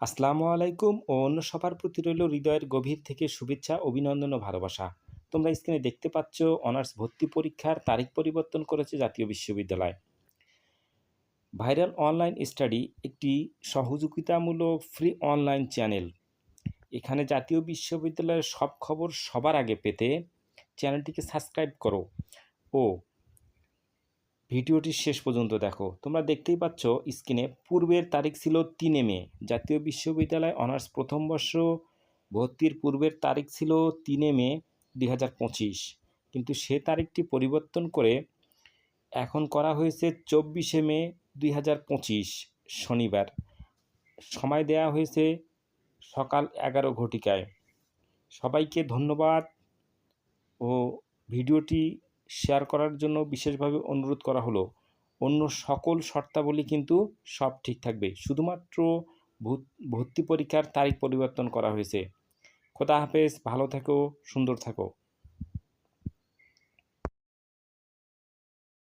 আসসালামু আলাইকুম ও অন্য সবার প্রতি রইল হৃদয়ের গভীর থেকে শুভেচ্ছা, অভিনন্দন ও ভালোবাসা। তোমরা স্ক্রিনে দেখতে পাচ্ছ অনার্স ভর্তি পরীক্ষার তারিখ পরিবর্তন করেছে জাতীয় বিশ্ববিদ্যালয়। ভাইরাল অনলাইন স্টাডি একটি সহযোগিতামূলক ফ্রি অনলাইন চ্যানেল। এখানে জাতীয় বিশ্ববিদ্যালয়ের সব খবর সবার আগে পেতে চ্যানেলটিকে সাবস্ক্রাইব করো ও ভিডিওটি শেষ পর্যন্ত দেখো। তোমরা দেখতেই পাচ্ছ স্ক্রিনে পূর্বের তারিখ ছিল 3 মে। জাতীয় বিশ্ববিদ্যালয় অনার্স প্রথম বর্ষ ভর্তির পূর্বের তারিখ ছিল 3 মে 2025, কিন্তু সে তারিখটি পরিবর্তন করে এখন করা হয়েছে 24 মে 2025 শনিবার। সময় দেয়া হয়েছে সকাল 11 ঘটিকায়। সবাইকে ধন্যবাদ ও ভিডিওটি শেয়ার করার জন্য বিশেষভাবে অনুরোধ করা হলো। অন্য সকল শর্তাবলী কিন্তু সব ঠিক থাকবে, শুধুমাত্র ভর্তি পরীক্ষার তারিখ পরিবর্তন করা হয়েছে। খোদা হাফেজ, ভালো থেকো, সুন্দর থাকো।